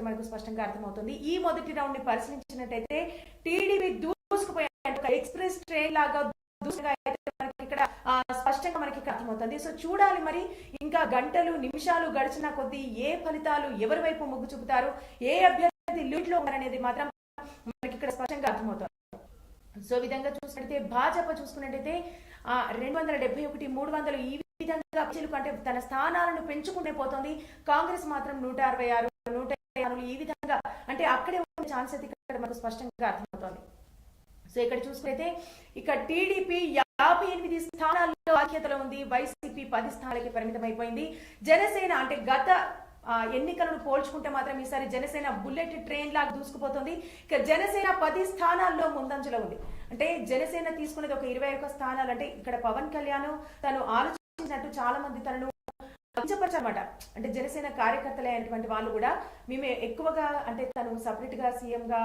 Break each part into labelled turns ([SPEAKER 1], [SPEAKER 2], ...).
[SPEAKER 1] మనకు స్పష్టంగా అర్థమవుతుంది. ఈ మొదటి రౌండ్ ని పరిశీలించినట్టయితే టీడీపీ దూసుకుపోయే ఎక్స్ప్రెస్ ట్రైన్ లాగా ఇక్కడ స్పష్టంగా మనకి అర్థమవుతుంది. సో చూడాలి మరి ఇంకా గంటలు నిమిషాలు గడిచిన కొద్దీ ఏ ఫలితాలు ఎవరి వైపు మొగ్గు చూపుతారు, ఏ అభ్యర్థి లీడ్ లో ఉన్నారనేది మాత్రం మనకి ఇక్కడ స్పష్టంగా అర్థమవుతుంది. సో విధంగా చూసినట్టయితే భాజపా చూసుకున్నట్టయితే 271, 300 ఈ విధంగా అంటే తన స్థానాలను పెంచుకుంటే పోతుంది. కాంగ్రెస్ మాత్రం 166, 154 ఈ విధంగా అంటే అక్కడే ఉన్న ఛాన్స్ అయితే ఇక్కడ మనకు స్పష్టంగా అర్థమవుతుంది. సో ఇక్కడ చూసుకుంటే ఇక్కడ టీడీపీ 58 స్థానాల్లో బాధ్యతలో ఉంది, వైసీపీ 10 స్థానాలకి పరిమితమైపోయింది. జనసేన అంటే గత ఎన్నికలను పోల్చుకుంటే మాత్రం ఈసారి జనసేన బుల్లెట్ ట్రైన్ లాగా దూసుకుపోతుంది. ఇక జనసేన 10 స్థానాల్లో ముందంజలో ఉంది. అంటే జనసేన తీసుకునేది ఒక 21 స్థానాలు. అంటే ఇక్కడ పవన్ కళ్యాణ్ తను ఆలోచించినట్టు చాలా మంది తనను కించపరచమాట. అంటే జనసేన కార్యకర్తలే అయినటువంటి వాళ్ళు కూడా మేము ఎక్కువగా అంటే తను సపరేట్ గా సీఎం గా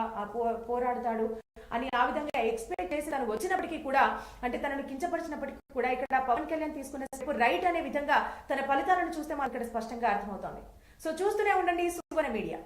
[SPEAKER 1] పోరాడుతాడు అని ఆ విధంగా ఎక్స్పెక్ట్ చేసి తను వచ్చినప్పటికీ కూడా అంటే తనను కించపరిచినప్పటికీ కూడా ఇక్కడ పవన్ కళ్యాణ్ తీసుకునే రైట్ అనే విధంగా తన ఫలితాలను చూస్తే మనకు ఇక్కడ స్పష్టంగా అర్థమవుతోంది. సో చూస్తూనే ఉండండి సువర్ణ మీడియా.